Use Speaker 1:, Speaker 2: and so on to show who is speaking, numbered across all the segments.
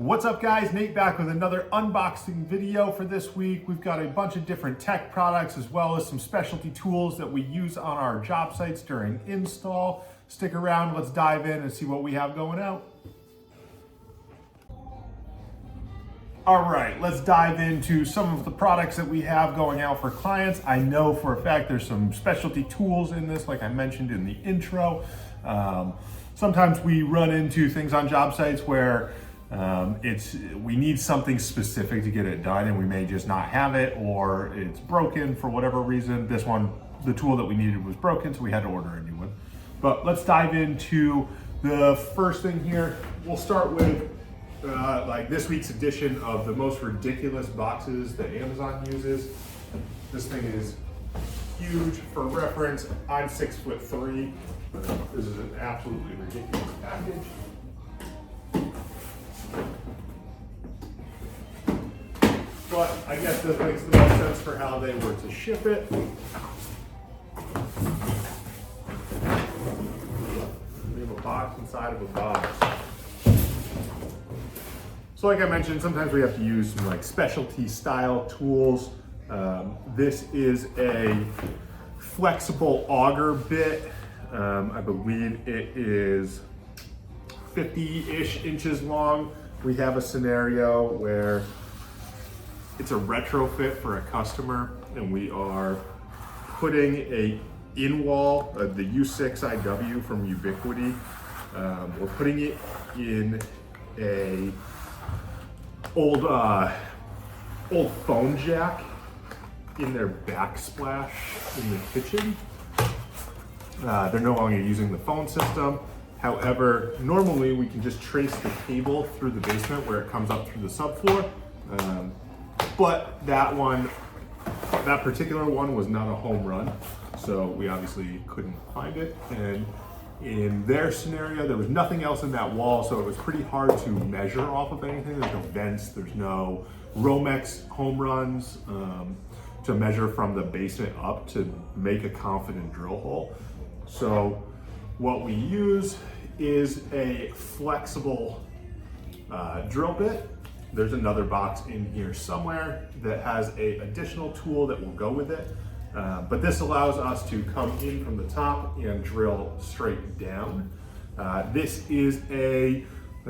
Speaker 1: What's up guys, Nate back with another unboxing video for this week. We've got a bunch of different tech products as well as some specialty tools that we use on our job sites during install. Stick around, let's dive in and see what we have going out. All right, let's dive into some of the products that we have going out for clients. I know for a fact there's some specialty tools in this, like I mentioned in the intro. Sometimes we run into things on job sites where we need something specific to get it done and we may just not have it, or it's broken for whatever reason. This one, the tool that we needed was broken, so we had to order a new one. But let's dive into the first thing here. We'll start with like this week's edition of the most ridiculous boxes that Amazon uses. This thing is huge. For reference, I'm 6'3". This is an absolutely ridiculous package. But I guess this makes the most sense for how they were to ship it. We have a box inside of a box. So like I mentioned, sometimes we have to use some like specialty style tools. This is a flexible auger bit. I believe it is 50-ish inches long. We have a scenario where it's a retrofit for a customer, and we are putting a in-wall, the U6 IW from Ubiquiti. We're putting it in a old phone jack in their backsplash in the kitchen. They're no longer using the phone system. However, normally we can just trace the cable through the basement where it comes up through the subfloor. But that particular one was not a home run, so we obviously couldn't find it. And in their scenario, there was nothing else in that wall, so it was pretty hard to measure off of anything. There's no vents, there's no Romex home runs to measure from the basement up to make a confident drill hole. So what we use is a flexible drill bit. There's another box in here somewhere that has an additional tool that will go with it. But this allows us to come in from the top and drill straight down. This is I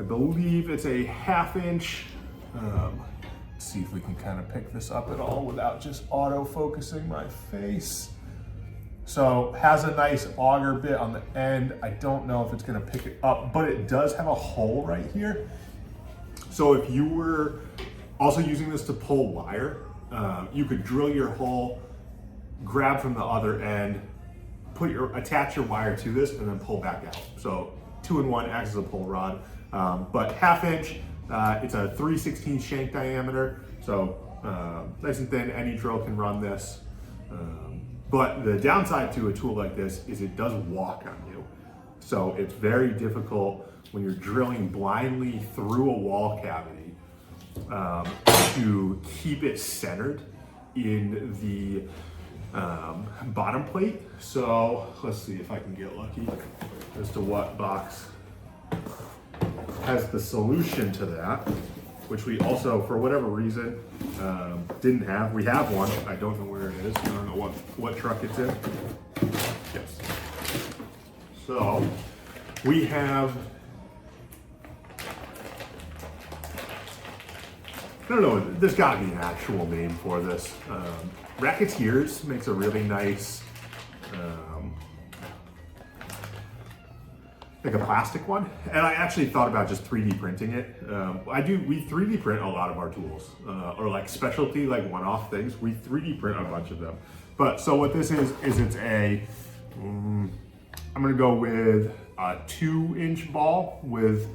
Speaker 1: believe it's a 1/2 inch. Let's see if we can kind of pick this up at all without just auto-focusing my face. So has a nice auger bit on the end. I don't know if it's gonna pick it up, but it does have a hole right here. So if you were also using this to pull wire, you could drill your hole, grab from the other end, attach your wire to this, and then pull back out. So 2-in-1 acts as a pull rod, but 1/2 inch. It's a 3/16 shank diameter, so nice and thin. Any drill can run this. But the downside to a tool like this is it does walk on you. So it's very difficult when you're drilling blindly through a wall cavity to keep it centered in the bottom plate. So let's see if I can get lucky as to what box has the solution to that, which we also, for whatever reason, didn't have. We have one. I don't know where it is. I don't know what truck it's in. Yes. So we have, I don't know, there's got to be an actual name for this. Racketeers makes a really nice, like a plastic one. And I actually thought about just 3D printing it. We 3D print a lot of our tools, or like specialty, like one-off things. We 3D print a bunch of them. But so what this is it's I'm gonna go with a 2-inch ball with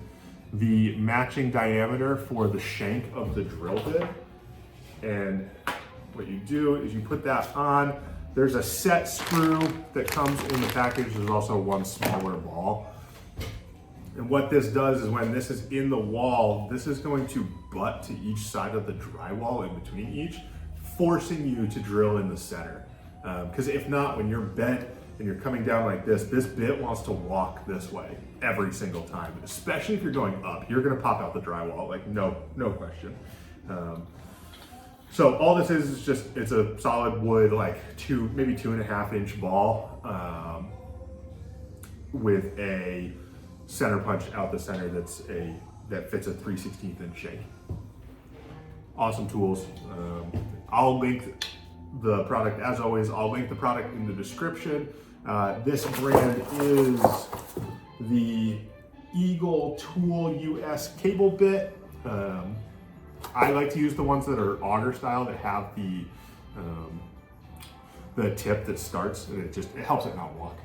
Speaker 1: the matching diameter for the shank of the drill bit. And what you do is you put that on. There's a set screw that comes in the package. There's also one smaller ball. And what this does is when this is in the wall, this is going to butt to each side of the drywall in between each, forcing you to drill in the center. Because if not, when you're bent and you're coming down like this bit wants to walk this way every single time, especially if you're going up. You're gonna pop out the drywall, like no question. So all this is just, it's a solid wood, like maybe 2.5 inch ball with a center punch out the center that fits a 3/16 inch shank. Awesome tools. I'll link the product, as always, I'll link the product in the description. This brand is the Eagle Tool US cable bit. I like to use the ones that are auger style that have the tip that starts, and it helps it not walk.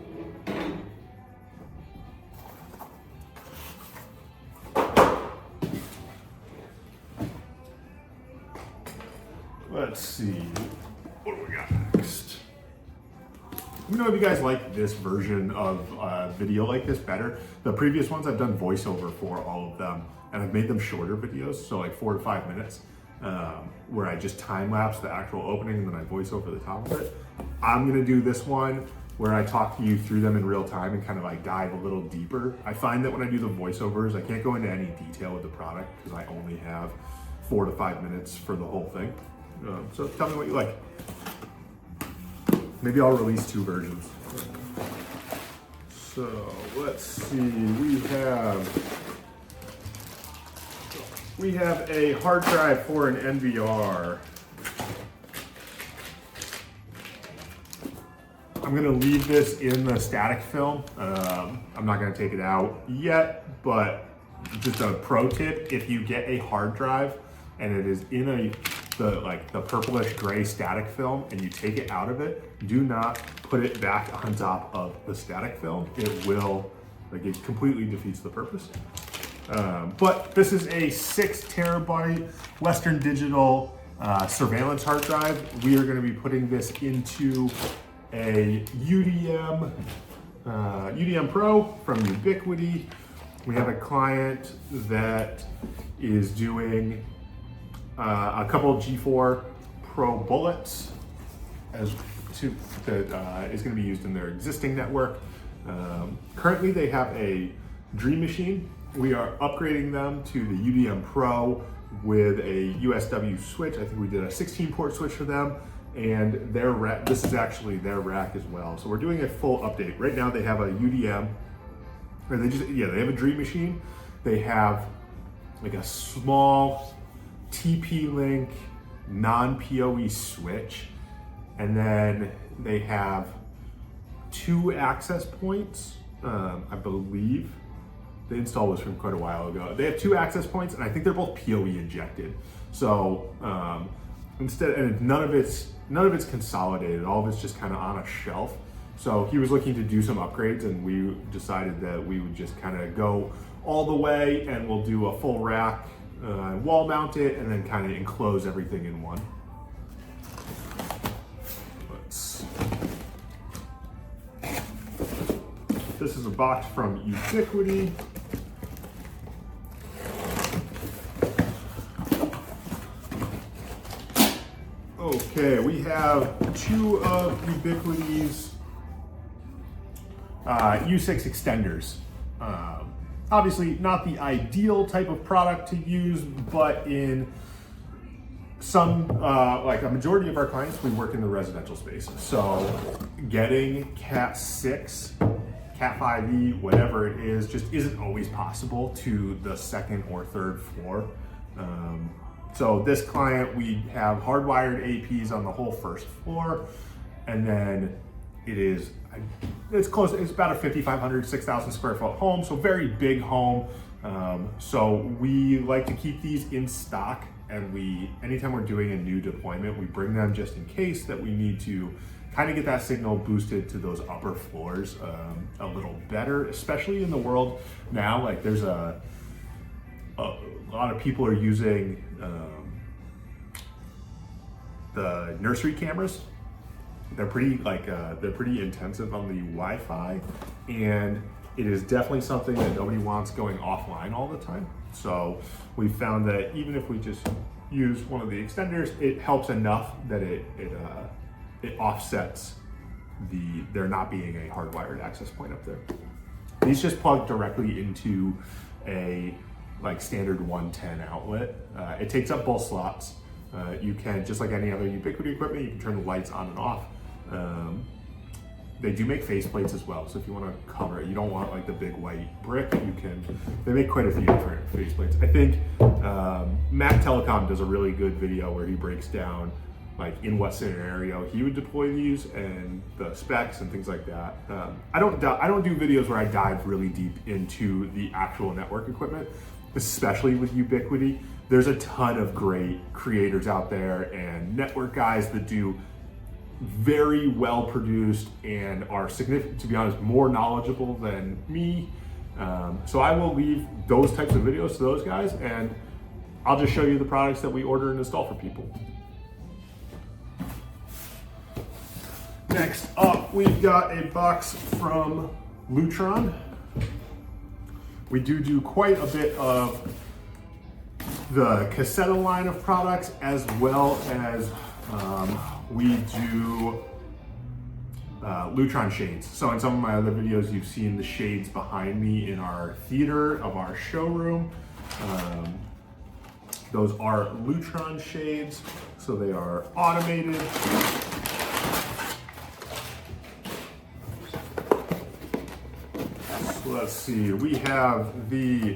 Speaker 1: Let's see, what do we got next? Let me know if you guys like this version of video like this better. The previous ones I've done voiceover for all of them, and I've made them shorter videos, so like 4 to 5 minutes, where I just time lapse the actual opening and then I voice over the top of it. I'm gonna do this one where I talk you through them in real time and kind of like dive a little deeper. I find that when I do the voiceovers, I can't go into any detail with the product because I only have 4 to 5 minutes for the whole thing. So tell me what you like. Maybe I'll release 2 versions. So let's see, we have a hard drive for an NVR. I'm gonna leave this in the static film. I'm not gonna take it out yet, but just a pro tip, if you get a hard drive and it is in the purplish gray static film and you take it out of it, do not put it back on top of the static film. It will, it completely defeats the purpose. But this is a 6 terabyte Western Digital surveillance hard drive. We are going to be putting this into a UDM Pro from Ubiquiti. We have a client that is doing a couple of G4 Pro bullets that is going to be used in their existing network. Currently they have a Dream Machine. We are upgrading them to the UDM Pro with a USW switch. I think we did a 16-port switch for them, and their rack, this is actually their rack as well. So we're doing a full update. Right now they have a UDM, or they have a Dream Machine. They have like a small TP-Link non-PoE switch, and then they have 2 access points, I believe. The install was from quite a while ago. They have 2 access points, and I think they're both PoE injected. So none of it's consolidated. All of it's just kind of on a shelf. So he was looking to do some upgrades, and we decided that we would just kind of go all the way, and we'll do a full rack, wall mount it, and then kind of enclose everything in one. This is a box from Ubiquiti. Okay, we have 2 of Ubiquiti's U6 Extenders. Obviously not the ideal type of product to use, but in some, like a majority of our clients, we work in the residential space. So getting Cat 6, Cat 5e, whatever it is, just isn't always possible to the 2nd or 3rd floor. So this client, we have hardwired APs on the whole 1st floor, and then it's close, it's about a 5,500, 6,000 square foot home, so very big home. So we like to keep these in stock, and anytime we're doing a new deployment, we bring them just in case that we need to kind of get that signal boosted to those upper floors a little better, especially in the world now. Like there's a lot of people are using the nursery cameras. They're pretty intensive on the Wi-Fi, and it is definitely something that nobody wants going offline all the time. So we found that even if we just use one of the extenders, it helps enough that it offsets there not being a hardwired access point up there. These just plug directly into a like standard 110 outlet. It takes up both slots. You can, just like any other Ubiquiti equipment, you can turn the lights on and off. They do make faceplates as well, so if you want to cover it, you don't want like the big white brick, you can, they make quite a few different faceplates. I think Mac Telecom does a really good video where he breaks down like in what scenario he would deploy these and the specs and things like that. I don't do videos where I dive really deep into the actual network equipment, especially with Ubiquiti. There's a ton of great creators out there and network guys that do very well produced and are significant, to be honest, more knowledgeable than me. So I will leave those types of videos to those guys, and I'll just show you the products that we order and install for people. Next up, we've got a box from Lutron. We do quite a bit of the Casetta line of products, as well as we do Lutron shades. So in some of my other videos, you've seen the shades behind me in our theater of our showroom. Those are Lutron shades, so they are automated. So let's see, we have the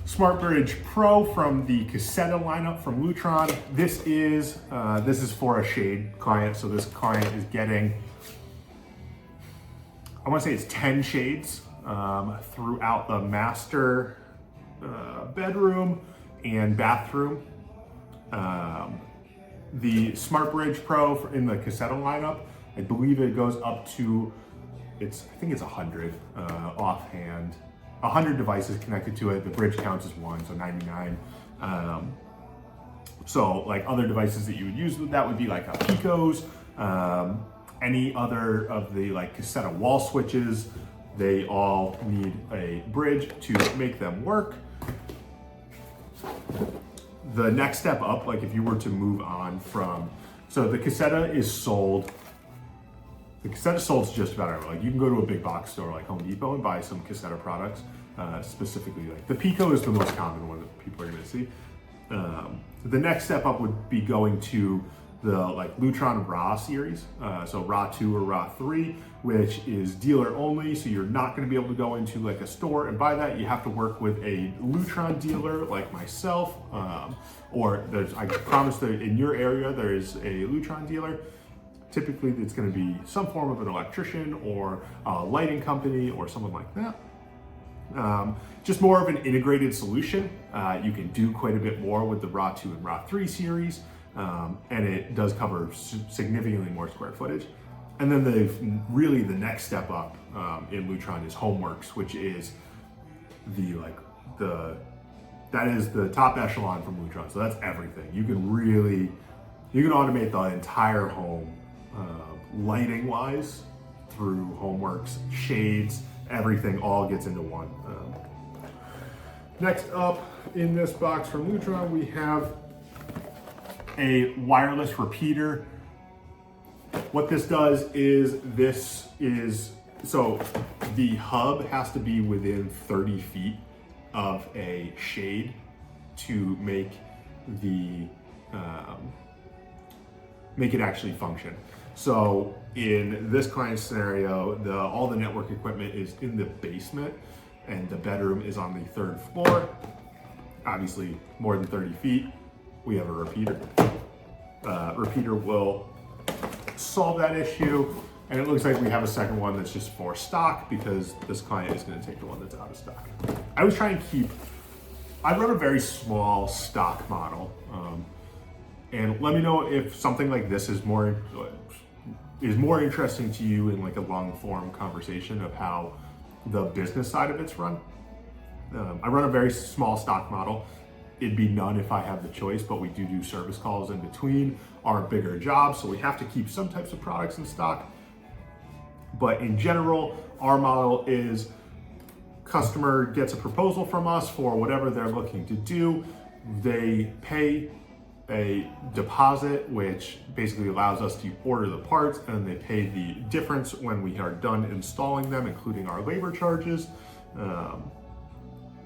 Speaker 1: Smart Bridge Pro from the Casetta lineup from Lutron. This is for a shade client, so this client is getting, I want to say it's 10 shades throughout the master bedroom and bathroom. The Smart Bridge Pro in the Casetta lineup, I believe it goes up to, I think it's 100 offhand. 100 devices connected to it. The bridge counts as one, so 99. So like other devices that you would use with that would be like a Picos, any other of the like Casetta wall switches. They all need a bridge to make them work. The next step up, like if you were to move on from, so the Casetta is sold. The Casetta sold just about everywhere. Like you can go to a big box store like Home Depot and buy some Casetta products. Specifically, like the Pico is the most common one that people are going to see. The next step up would be going to the like Lutron RA series, so RA 2 or RA 3, which is dealer only. So you're not going to be able to go into like a store and buy that. You have to work with a Lutron dealer like myself, or I promise that in your area there is a Lutron dealer. Typically, it's going to be some form of an electrician or a lighting company or someone like that. Just more of an integrated solution. You can do quite a bit more with the RA 2 and RA 3 series, and it does cover significantly more square footage. And then the next step up in Lutron is Homeworks, which is that is the top echelon from Lutron. So that's everything. You can automate the entire home lighting wise through Homeworks, shades, everything all gets into one. Next up in this box from Lutron, we have a wireless repeater. What this does is, so the hub has to be within 30 feet of a shade to make it actually function. So in this client scenario, all the network equipment is in the basement and the bedroom is on the 3rd floor. Obviously more than 30 feet, we have a repeater. Repeater will solve that issue. And it looks like we have a second one that's just for stock because this client is going to take the one that's out of stock. I was trying to I run a very small stock model. And let me know if something like this is more interesting to you in like a long form conversation of how the business side of it's run. I run a very small stock model. It'd be none if I have the choice, but we do service calls in between our bigger jobs. So we have to keep some types of products in stock. But in general, our model is customer gets a proposal from us for whatever they're looking to do. They pay a deposit, which basically allows us to order the parts and they pay the difference when we are done installing them, including our labor charges,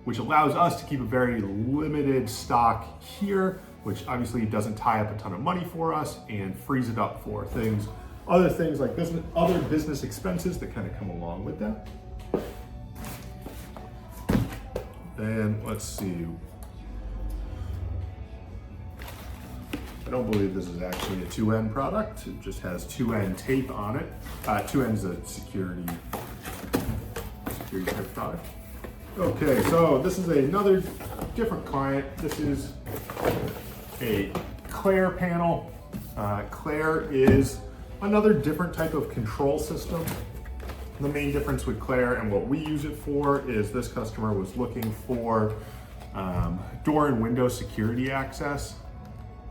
Speaker 1: which allows us to keep a very limited stock here, which obviously doesn't tie up a ton of money for us and frees it up for other things like other business expenses that kind of come along with that. And let's see. I don't believe this is actually a 2N product. It just has 2N tape on it. 2N is a security type product. Okay, so this is another different client. This is a Claire panel. Claire is another different type of control system. The main difference with Claire and what we use it for is this customer was looking for door and window security access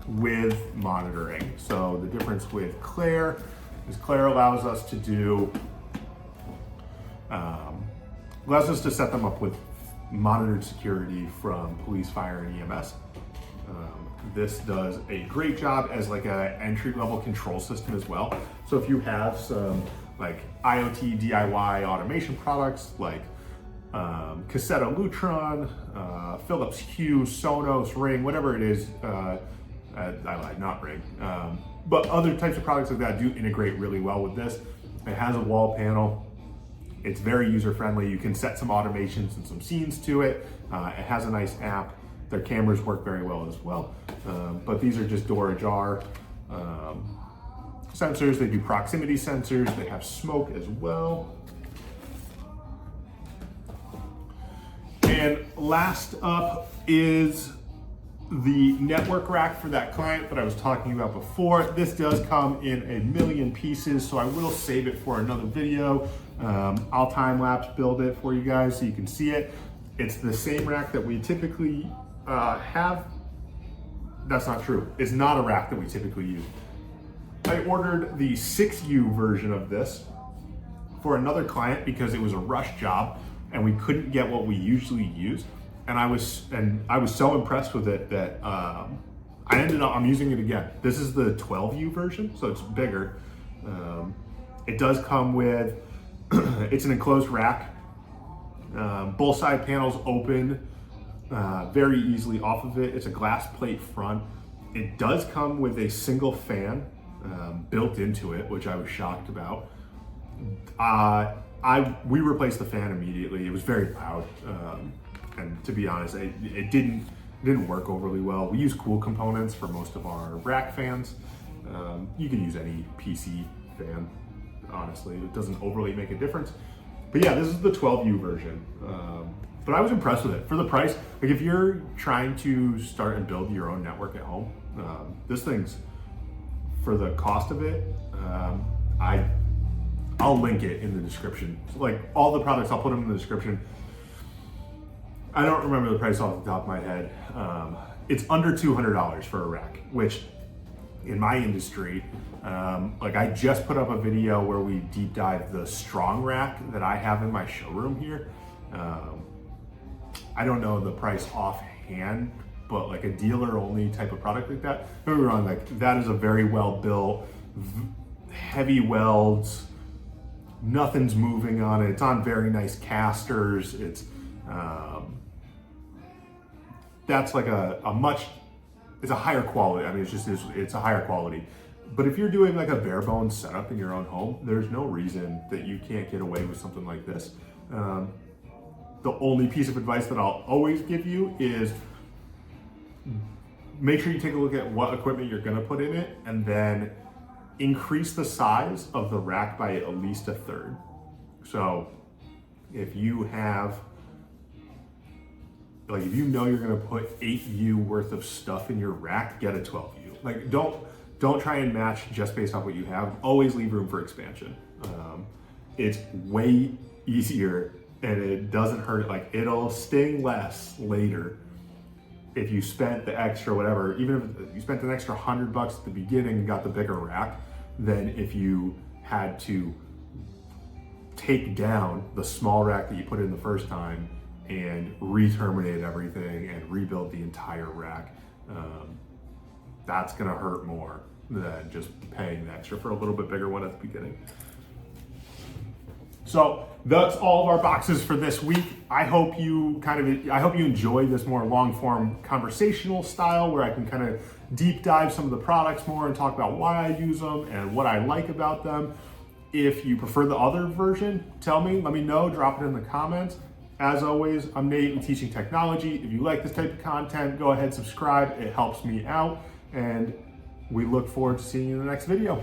Speaker 1: with monitoring. So the difference with Claire is Claire allows us to do, allows us to set them up with monitored security from police, fire, and EMS. This does a great job as like a entry-level control system as well. So if you have some like IoT DIY automation products like Cassetta Lutron, Philips Hue, Sonos, Ring, whatever it is, I lied, not Ring, but other types of products like that do integrate really well with this. It has a wall panel. It's very user-friendly. You can set some automations and some scenes to it. It has a nice app. Their cameras work very well as well. But these are just door ajar sensors. They do proximity sensors. They have smoke as well. And last up is the network rack for that client that I was talking about before. This does come in a million pieces, so I will save it for another video. I'll time-lapse build it for you guys so you can see it. It's the same rack that we typically have. That's not true. It's not a rack that we typically use. I ordered the 6U version of this for another client because it was a rush job and we couldn't get what we usually use. And I was so impressed with it that I'm using it again. This is the 12U version, so it's bigger. It does come with, it's an enclosed rack. Both side panels open very easily off of it. It's a glass plate front. It does come with a single fan built into it, which I was shocked about. We replaced the fan immediately. It was very loud. And to be honest, it didn't work overly well. We use cool components for most of our rack fans. You can use any PC fan, honestly. It doesn't overly make a difference. But yeah, this is the 12U version. But I was impressed with it. For the price, like if you're trying to start and build your own network at home, this thing's, for the cost of it, I'll link it in the description. So like all the products, I'll put them in the description. I don't remember the price off the top of my head. It's under $200 for a rack, which in my industry, like I just put up a video where we deep dive the strong rack that I have in my showroom here. I don't know the price offhand, but like a dealer only type of product like that, don't get me wrong, like that is a very well built, heavy welds, nothing's moving on it. It's on very nice casters. It's, that's like it's a higher quality. I mean, it's a higher quality. But if you're doing like a bare bones setup in your own home, there's no reason that you can't get away with something like this. The only piece of advice that I'll always give you is make sure you take a look at what equipment you're gonna put in it and then increase the size of the rack by at least a third. So if you have, like if you know you're gonna put 8U worth of stuff in your rack, get a 12U. Like don't try and match just based off what you have. Always leave room for expansion. It's way easier and it doesn't hurt. Like it'll sting less later if you spent the extra whatever, even if you spent an extra $100 at the beginning and got the bigger rack, than if you had to take down the small rack that you put in the first time and re-terminate everything and rebuild the entire rack. that's gonna hurt more than just paying the extra for a little bit bigger one at the beginning. So that's all of our boxes for this week. I hope you enjoy this more long form conversational style where I can kind of deep dive some of the products more and talk about why I use them and what I like about them. If you prefer the other version, tell me, let me know, drop it in the comments. As always, I'm Nate, I'm teaching technology. If you like this type of content, go ahead, subscribe. It helps me out. And we look forward to seeing you in the next video.